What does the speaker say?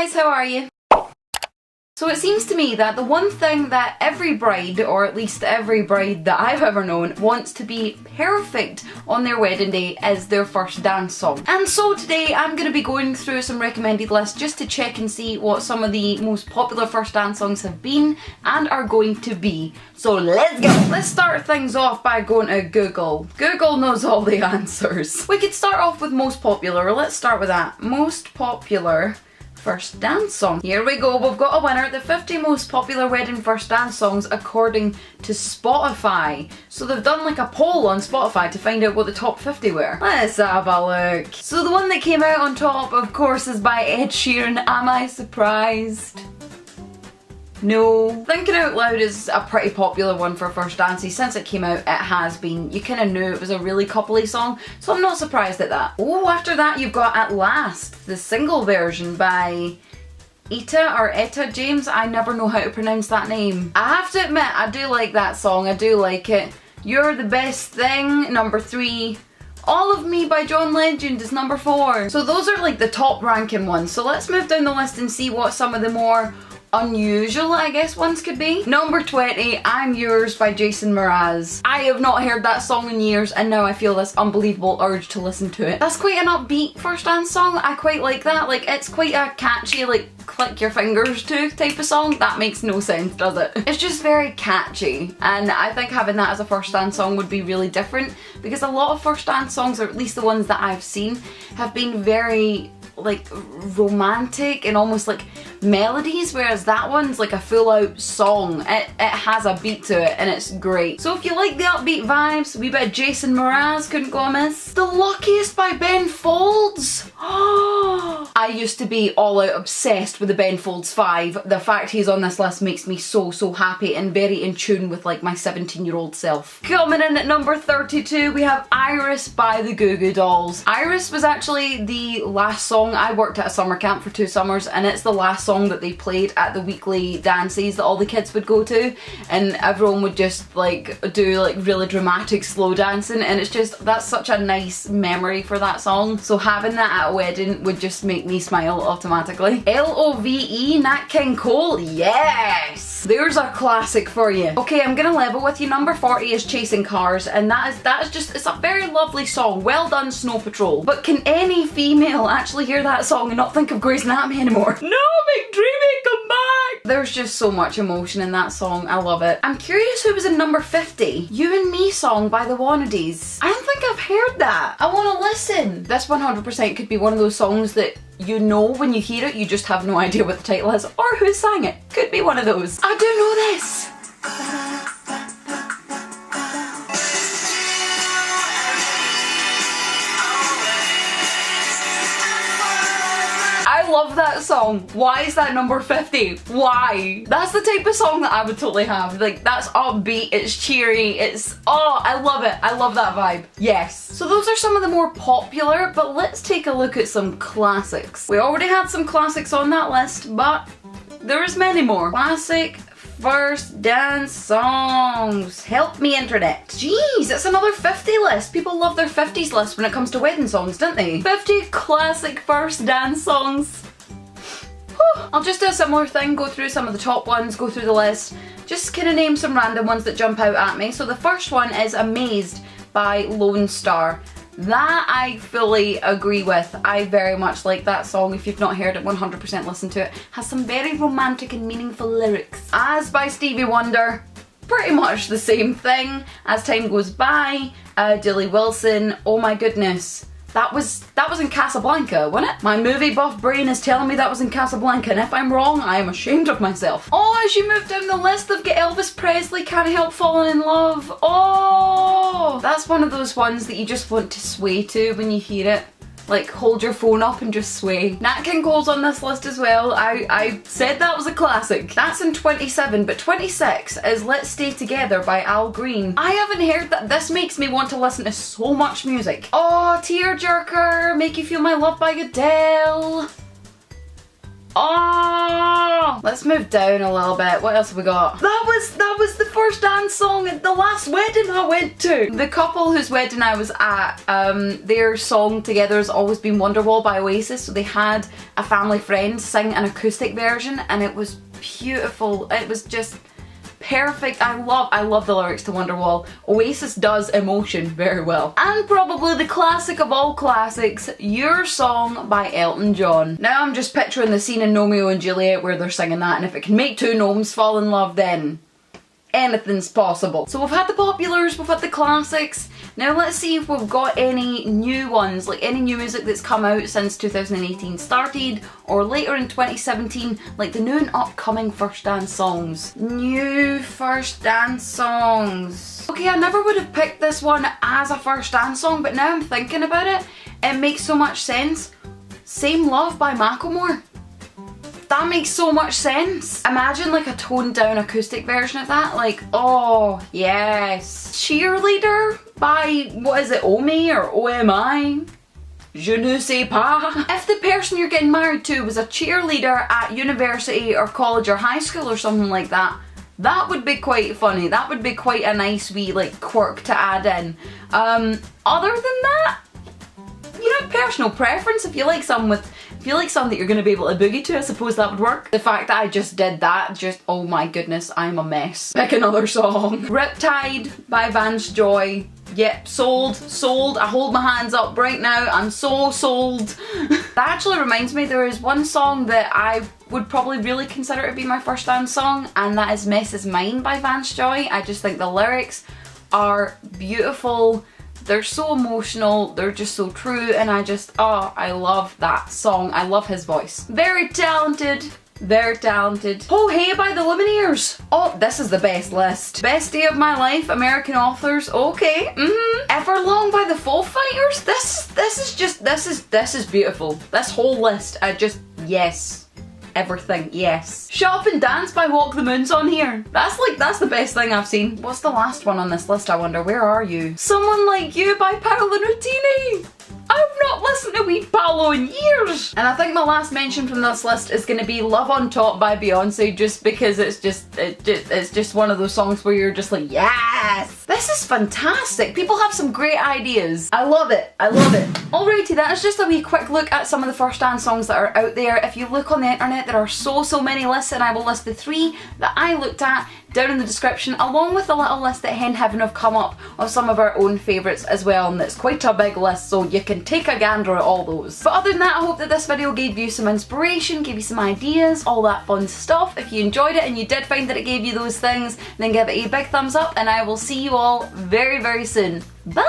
guys, how are you? So it seems to me that the one thing that every bride, or at least every bride that I've ever known, wants to be perfect on their wedding day is their first dance song. And so today I'm going to be going through some recommended lists just to check and see what some of the most popular first dance songs have been and are going to be. So let's go! Let's start things off by going to Google. Google knows all the answers. We could start off with most popular. Let's start with that. Most popular first dance song. Here we go, we've got a winner. The 50 most popular wedding first dance songs according to Spotify. So they've done like a poll on Spotify to find out what the top 50 were. Let's have a look. So the one that came out on top, of course, is by Ed Sheeran. Am I surprised? No. Thinking Out Loud is a pretty popular one for first dances. Since it came out, it has been. You kind of knew it was a really coupley song, so I'm not surprised at that. Oh, after that you've got At Last, the single version by Etta James. I never know how to pronounce that name. I have to admit, I do like that song. I do like it. You're the Best Thing, number 3. All of Me by John Legend is number 4. So those are like the top ranking ones. So let's move down the list and see what some of the more unusual, I guess, ones could be. Number 20, I'm Yours by Jason Mraz. I have not heard that song in years and now I feel this unbelievable urge to listen to it. That's quite an upbeat first dance song. I quite like that. Like, it's quite a catchy, like, click your fingers to type of song. That makes no sense, does it? It's just very catchy, and I think having that as a first dance song would be really different, because a lot of first dance songs, or at least the ones that I've seen, have been very like romantic and almost like melodies, whereas that one's like a full out song. It has a beat to it and it's great. So if you like the upbeat vibes, we bit of Jason Mraz couldn't go amiss. The Luckiest by Ben Folds. I used to be all out obsessed with the Ben Folds 5. The fact he's on this list makes me so happy and very in tune with like my 17-year-old self. Coming in at number 32, we have Iris by the Goo Goo Dolls. Iris was actually the last song. I worked at a summer camp for 2 summers and it's the last song that they played at the weekly dances that all the kids would go to, and everyone would just like do like really dramatic slow dancing, and it's just, that's such a nice memory for that song. So having that at a wedding would just make me smile automatically. L-O-V-E, Nat King Cole, yes! There's a classic for you. Okay, I'm gonna level with you. Number 40 is Chasing Cars, and that is just, it's a very lovely song. Well done, Snow Patrol. But can any female actually hear that song and not think of Grey's Anatomy anymore? No, McDreamy, come back! There's just so much emotion in that song. I love it. I'm curious who was in number 50. You and Me song by the Wannadies. I don't think I've heard that. I want to listen. This 100% could be one of those songs that you know when you hear it, you just have no idea what the title is or who sang it. Could be one of those. I do know this. I love that song. Why is that number 50? Why? That's the type of song that I would totally have. Like, that's upbeat, it's cheery, it's, oh, I love it. I love that vibe. Yes. So those are some of the more popular, but let's take a look at some classics. We already had some classics on that list, but there's many more. Classic first dance songs. Help me, internet. Jeez, it's another 50 list. People love their 50s list when it comes to wedding songs, don't they? 50 classic first dance songs. Whew. I'll just do a similar thing, go through some of the top ones, go through the list, just kind of name some random ones that jump out at me. So the first one is Amazed by Lone Star. That I fully agree with. I very much like that song. If you've not heard it, 100% listen to it. Has some very romantic and meaningful lyrics. As by Stevie Wonder, pretty much the same thing. As Time Goes By, Dilly Wilson, Oh My Goodness. That was in Casablanca, wasn't it? My movie buff brain is telling me that was in Casablanca, and if I'm wrong, I am ashamed of myself. Oh, as you move down the list, they've got Elvis Presley, Can't Help Falling in Love. Oh, that's one of those ones that you just want to sway to when you hear it. Like, hold your phone up and just sway. Nat King Cole's on this list as well. I said that was a classic. That's in 27, but 26 is Let's Stay Together by Al Green. I haven't heard that. This makes me want to listen to so much music. Oh, Tearjerker, Make You Feel My Love by Adele. Oh, let's move down a little bit. What else have we got? That was the first dance song at the last wedding I went to. The couple whose wedding I was at, their song together has always been Wonderwall by Oasis, so they had a family friend sing an acoustic version and it was beautiful. It was just perfect. I love the lyrics to Wonderwall. Oasis does emotion very well. And probably the classic of all classics, Your Song by Elton John. Now I'm just picturing the scene in Romeo and Juliet where they're singing that, and if it can make two gnomes fall in love, then anything's possible. So we've had the populars, we've had the classics. Now let's see if we've got any new ones, like any new music that's come out since 2018 started or later in 2017, like the new and upcoming first dance songs. New first dance songs. Okay, I never would have picked this one as a first dance song, but now I'm thinking about it, it makes so much sense. Same Love by Macklemore. That makes so much sense. Imagine like a toned down acoustic version of that. Like, oh yes. Cheerleader by, what is it, Omi or OMI? Je ne sais pas. If the person you're getting married to was a cheerleader at university or college or high school or something like that, that would be quite funny. That would be quite a nice wee like quirk to add in. Other than that, you know, personal preference. If you like something that you're going to be able to boogie to, I suppose that would work. The fact that I just did that, just, oh my goodness, I'm a mess. Pick another song. Riptide by Vance Joy. Yep, sold. I hold my hands up right now. I'm so sold. That actually reminds me, there is one song that I would probably really consider to be my first dance song, and that is Mess Is Mine by Vance Joy. I just think the lyrics are beautiful. They're so emotional, they're just so true, and I just, oh, I love that song. I love his voice. Very talented, very talented. Oh Hey by the Lumineers. Oh, this is the best list. Best Day of My Life, American Authors, okay. Everlong by the Foo Fighters. This is beautiful. This whole list, yes. Everything, yes. Shut Up and Dance by Walk the Moon's on here. That's the best thing I've seen. What's the last one on this list, I wonder? Where are you? Someone Like You by Paolo Nutini. I've not listened to wee Paolo in years. And I think my last mention from this list is going to be Love on Top by Beyonce, just because it's just one of those songs where you're just like, yes! This is fantastic. People have some great ideas. I love it. I love it. Alrighty, that is just a wee quick look at some of the first dance songs that are out there. If you look on the internet, there are so many lists, and I will list the 3 that I looked at down in the description, along with a little list that Hen Heaven have come up of some of our own favourites as well, and it's quite a big list, so you can take a gander at all those. But other than that, I hope that this video gave you some inspiration, gave you some ideas, all that fun stuff. If you enjoyed it and you did find that it gave you those things, then give it a big thumbs up, and I will see you all very, very soon. Bye!